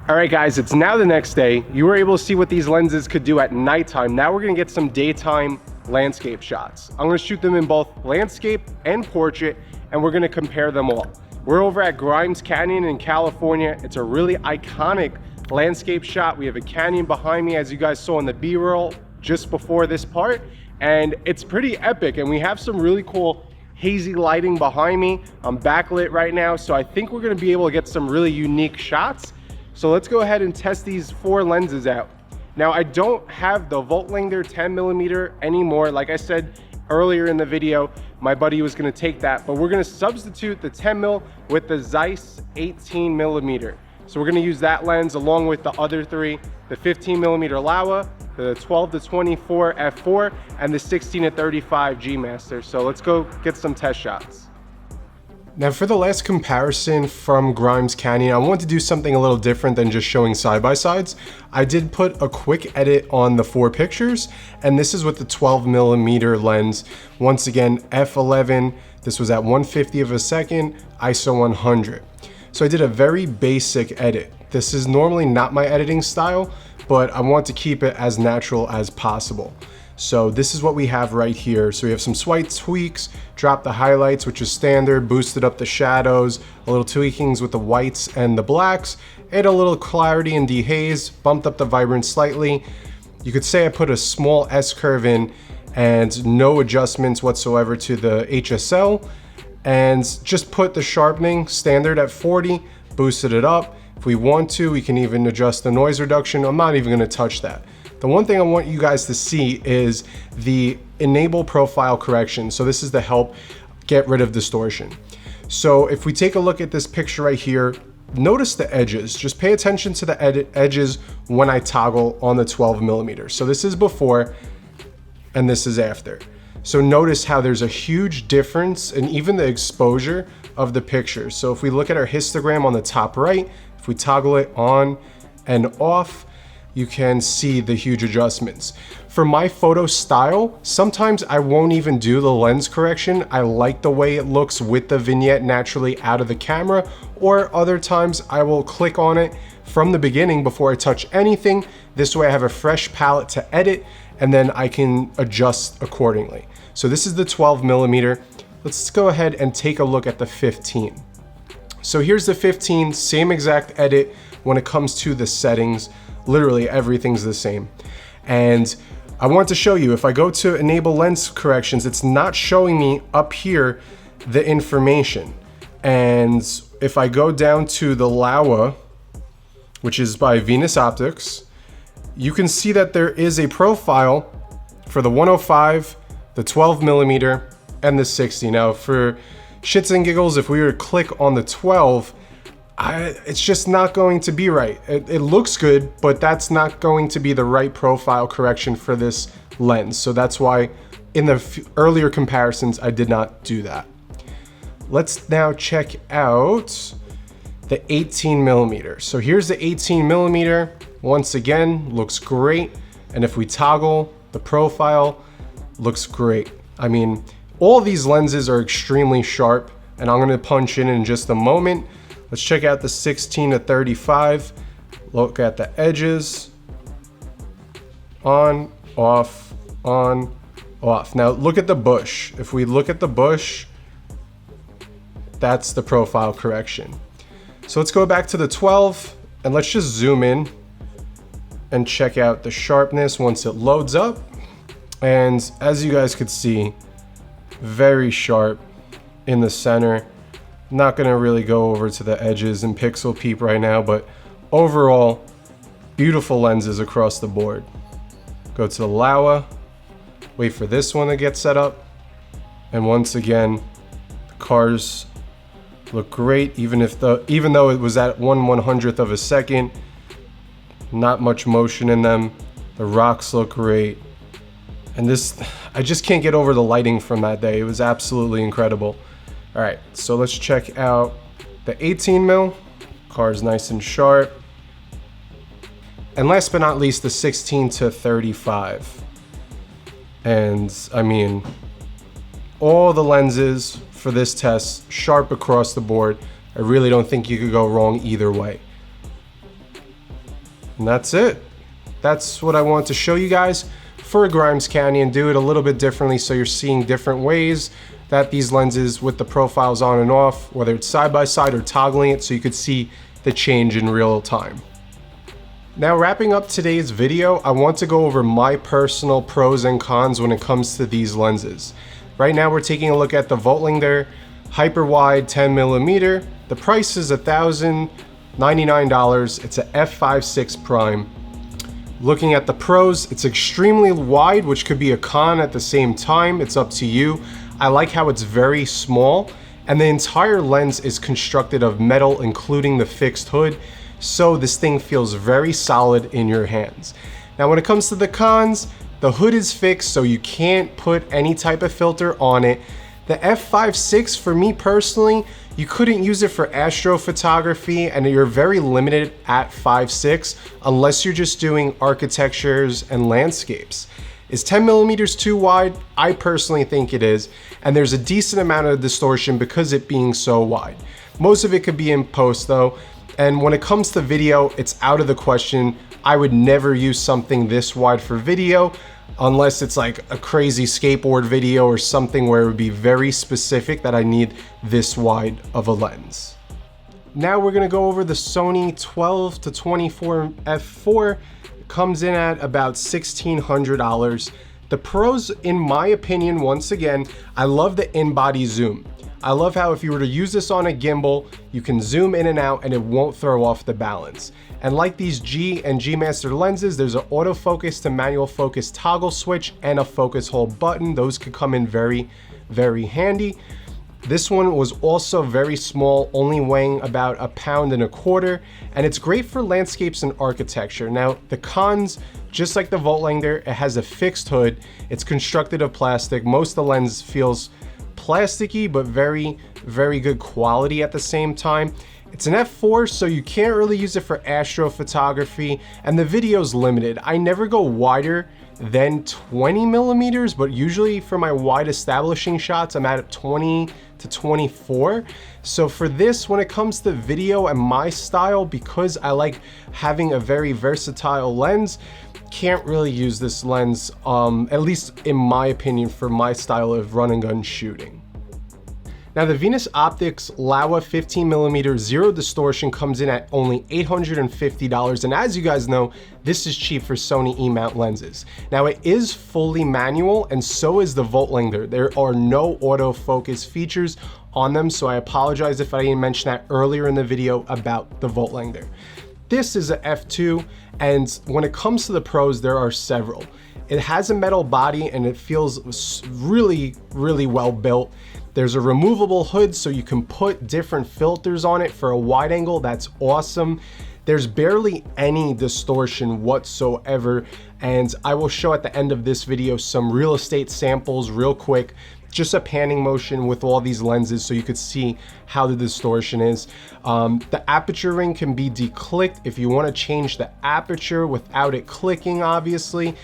All right guys, it's now the next day. You were able to see what these lenses could do at nighttime. Now we're gonna get some daytime landscape shots. I'm gonna shoot them in both landscape and portrait, and we're gonna compare them all. We're over at Grimes Canyon in California. It's a really iconic landscape shot. We have a canyon behind me, as you guys saw in the B-roll just before this part, and it's pretty epic, and we have some really cool hazy lighting behind me. I'm backlit right now, so I think we're gonna be able to get some really unique shots. So let's go ahead and test these 4 lenses out. Now I don't have the Vogitlander 10mm anymore. Like I said earlier in the video, my buddy was gonna take that, but we're gonna substitute the 10mm with the Zeiss 18mm. So we're gonna use that lens along with the other 3, the 15mm Laowa, the 12-24 f4, and the 16-35 gmaster. So let's go get some test shots. Now for the last comparison from Grimes Canyon, I wanted to do something a little different than just showing side-by-sides. I did put a quick edit on the 4 pictures, and this is with the 12mm lens. Once again, f11, this was at 1/50 of a second, ISO 100. So I did a very basic edit. This is normally not my editing style, but I want to keep it as natural as possible. So this is what we have right here. So we have some slight tweaks, dropped the highlights, which is standard, boosted up the shadows, a little tweakings with the whites and the blacks, added a little clarity and dehaze, bumped up the vibrance slightly. You could say I put a small S-curve in and no adjustments whatsoever to the HSL, and just put the sharpening standard at 40, boosted it up. If we want to, we can even adjust the noise reduction. I'm not even gonna touch that. The one thing I want you guys to see is the enable profile correction. So this is to help get rid of distortion. So if we take a look at this picture right here, notice the edges. Just pay attention to the edges when I toggle on the 12mm. So this is before and this is after. So notice how there's a huge difference in even the exposure of the picture. So if we look at our histogram on the top right, if we toggle it on and off, you can see the huge adjustments. For my photo style, sometimes I won't even do the lens correction. I like the way it looks with the vignette naturally out of the camera, or other times I will click on it from the beginning before I touch anything. This way I have a fresh palette to edit, and then I can adjust accordingly. So this is the 12mm. Let's go ahead and take a look at the 15. So here's the 15, same exact edit when it comes to the settings. Literally everything's the same. And I want to show you, if I go to enable lens corrections, it's not showing me up here the information. And if I go down to the Laowa, which is by Venus Optics, you can see that there is a profile for the 105, the 12mm, and the 60. Now for shits and giggles, if we were to click on the 12, it's just not going to be right. It looks good, but that's not going to be the right profile correction for this lens. So that's why in the earlier comparisons, I did not do that. Let's now check out the 18mm. So here's the 18mm. Once again, looks great. And if we toggle the profile, looks great. I mean, all these lenses are extremely sharp, and I'm gonna punch in just a moment. Let's check out the 16-35. Look at the edges. On, off, on, off. Now look at the bush. If we look at the bush, that's the profile correction. So let's go back to the 12 and let's just zoom in and check out the sharpness once it loads up. And as you guys could see, very sharp in the center. Not gonna really go over to the edges and pixel peep right now, but overall, beautiful lenses across the board. Go to the Laowa, wait for this one to get set up. And once again, the cars look great, even though it was at 1/100th of a second, not much motion in them. The rocks look great. And this, I just can't get over the lighting from that day. It was absolutely incredible. All right, so let's check out the 18mm. Car's nice and sharp. And last but not least, the 16-35. And I mean, all the lenses for this test, sharp across the board. I really don't think you could go wrong either way. And that's it. That's what I want to show you guys for a Grimes Canyon. Do it a little bit differently so you're seeing different ways that these lenses with the profiles on and off, whether it's side by side or toggling it so you could see the change in real time. Now, wrapping up today's video, I want to go over my personal pros and cons when it comes to these lenses. Right now we're taking a look at the Vogitlander hyper wide 10mm. The price is $1,099. It's a f5.6 prime. Looking at the pros, it's extremely wide, which could be a con at the same time. It's up to you. I like how it's very small, and the entire lens is constructed of metal, including the fixed hood. So this thing feels very solid in your hands. Now, when it comes to the cons, the hood is fixed, so you can't put any type of filter on it. The f5.6, for me personally, you couldn't use it for astrophotography, and you're very limited at 5.6 unless you're just doing architectures and landscapes. Is 10mm too wide? I personally think it is, and there's a decent amount of distortion because it being so wide. Most of it could be in post though, and when it comes to video, it's out of the question. I would never use something this wide for video unless it's like a crazy skateboard video or something where it would be very specific that I need this wide of a lens. Now we're gonna go over the Sony 12-24 f4. Comes in at about $1,600. The pros, in my opinion, once again, I love the in-body zoom. I love how if you were to use this on a gimbal, you can zoom in and out and it won't throw off the balance. And like these G and Gmaster lenses, there's an autofocus to manual focus toggle switch and a focus hold button. Those could come in very, very handy. This one was also very small, only weighing about 1.25 pounds, and it's great for landscapes and architecture. Now, the cons, just like the Vogitlander, it has a fixed hood. It's constructed of plastic. Most of the lens feels plasticky, but very, very good quality at the same time. It's an f4, so you can't really use it for astrophotography, and the video's limited. I never go wider than 20mm, but usually for my wide establishing shots, I'm at 20 to 24. So for this, when it comes to video and my style, because I like having a very versatile lens, can't really use this lens, at least in my opinion, for my style of run and gun shooting. Now, the Venus Optics Laowa 15mm zero distortion comes in at only $850, and as you guys know, this is cheap for Sony Emount lenses. Now, it is fully manual, and so is the Vogitlander. There are no autofocus features on them, so I apologize if I didn't mention that earlier in the video about the Vogitlander. This is a f2, and when it comes to the pros, there are several. It has a metal body and it feels really, really well built. There's a removable hood so you can put different filters on it for a wide angle. That's awesome. There's barely any distortion whatsoever, and I will show at the end of this video some real estate samples real quick, just a panning motion with all these lenses so you could see how the distortion is. The aperture ring can be declicked if you want to change the aperture without it clicking, obviously.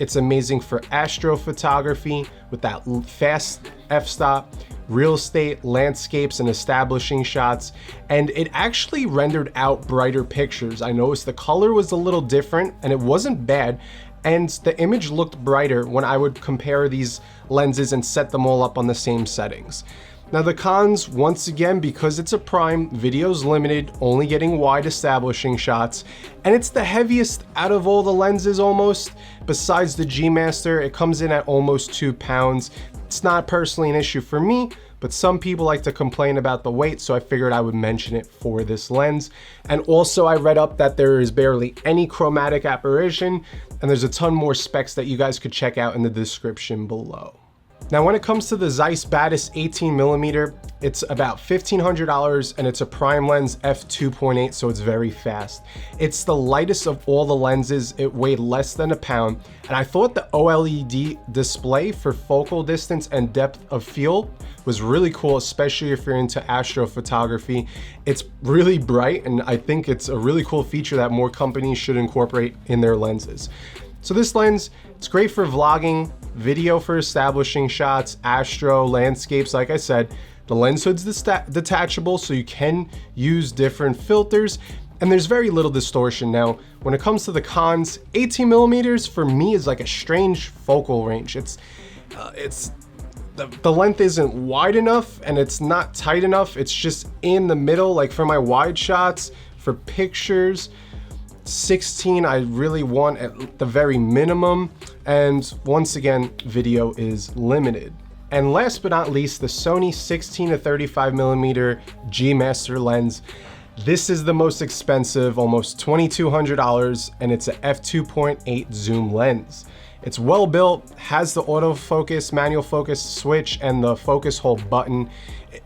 It's amazing for astrophotography with that fast f-stop, real estate, landscapes, and establishing shots. And it actually rendered out brighter pictures. I noticed the color was a little different and it wasn't bad. And the image looked brighter when I would compare these lenses and set them all up on the same settings. Now the cons, once again, because it's a prime, video's limited, only getting wide establishing shots, and it's the heaviest out of all the lenses almost. Besides the Gmaster, it comes in at almost 2 pounds. It's not personally an issue for me, but some people like to complain about the weight, so I figured I would mention it for this lens. And also I read up that there is barely any chromatic aberration, and there's a ton more specs that you guys could check out in the description below. Now, when it comes to the Zeiss Batis 18mm, it's about $1,500 and it's a prime lens f2.8, so it's very fast. It's the lightest of all the lenses. It weighed less than a pound, and I thought the OLED display for focal distance and depth of field was really cool, especially if you're into astrophotography. It's really bright, and I think it's a really cool feature that more companies should incorporate in their lenses. So this lens, it's great for vlogging, video for establishing shots, astro, landscapes. Like I said, the lens hood's detachable, so you can use different filters. and there's very little distortion. Now, when it comes to the cons, 18 millimeters for me is like a strange focal range. The length isn't wide enough and it's not tight enough. It's just in the middle. Like for my wide shots, for pictures, 16 I really want at the very minimum. And once again, video is limited. And last but not least, the Sony 16 to 35 millimeter G-Master lens. This is the most expensive, almost $2,200, and it's a f2.8 zoom lens. It's well built, has the autofocus, manual focus switch, and the focus hold button.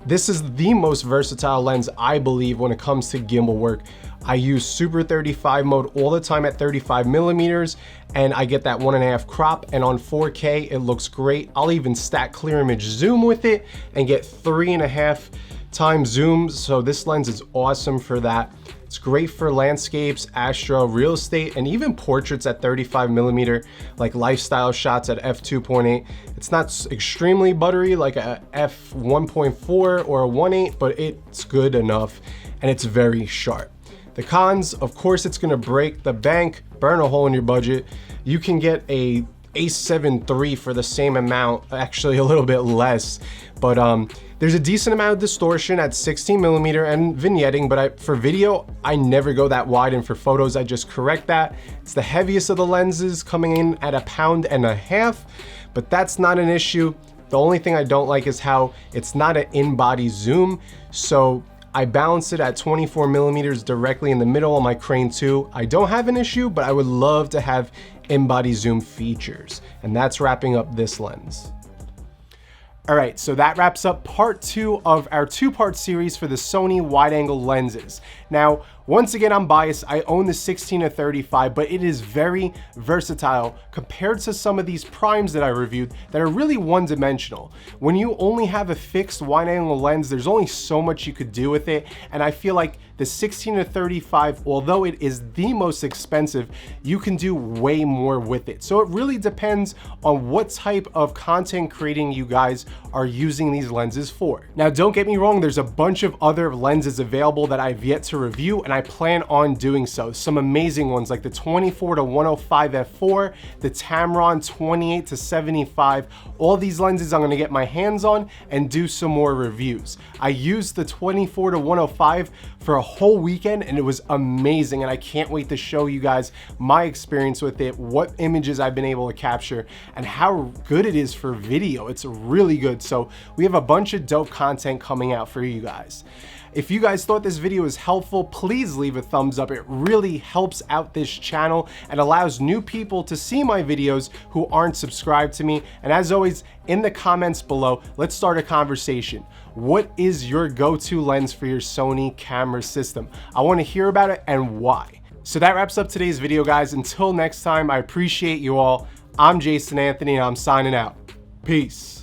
This is the most versatile lens, I believe, when it comes to gimbal work. I use Super 35 mode all the time at 35 millimeters, and I get that 1.5 crop, and on 4K, it looks great. I'll even stack clear image zoom with it and get 3.5 times zoom, so this lens is awesome for that. It's great for landscapes, astro, real estate, and even portraits at 35 millimeter, like lifestyle shots at f2.8. It's not extremely buttery like a f1.4 or a 1.8, but it's good enough, and it's very sharp. The cons, of course, it's gonna break the bank, burn a hole in your budget. You can get a A7iii for the same amount, actually a little bit less, but there's a decent amount of distortion at 16 millimeter and vignetting, but for video, I never go that wide, and for photos, I just correct that. It's the heaviest of the lenses, coming in at 1.5 pounds, but that's not an issue. The only thing I don't like is how it's not an in-body zoom, so I balance it at 24 millimeters directly in the middle on my Crane 2. I don't have an issue, but I would love to have in-body zoom features, and that's wrapping up this lens. All right, so that wraps up part 2 of our 2-part series for the Sony wide-angle lenses. Now, once again, I'm biased. I own the 16 to 35, but it is very versatile compared to some of these primes that I reviewed that are really one-dimensional. When you only have a fixed wide-angle lens, there's only so much you could do with it, and I feel like the 16 to 35, although it is the most expensive, you can do way more with it. So it really depends on what type of content creating you guys are using these lenses for. Now, don't get me wrong, there's a bunch of other lenses available that I've yet to review, and I plan on doing so. Some amazing ones like the 24 to 105 f4, the Tamron 28 to 75. All these lenses I'm gonna get my hands on and do some more reviews. I used the 24 to 105 for a whole weekend, and it was amazing, and I can't wait to show you guys my experience with it, what images I've been able to capture, and how good it is for video. It's really good. So we have a bunch of dope content coming out for you guys. If you guys thought this video was helpful, please leave a thumbs up. It really helps out this channel and allows new people to see my videos who aren't subscribed to me. And as always, in the comments below, let's start a conversation. What is your go-to lens for your Sony camera system? I want to hear about it and why. So that wraps up today's video, guys. Until next time, I appreciate you all. I'm Jason Anthony, and I'm signing out. Peace.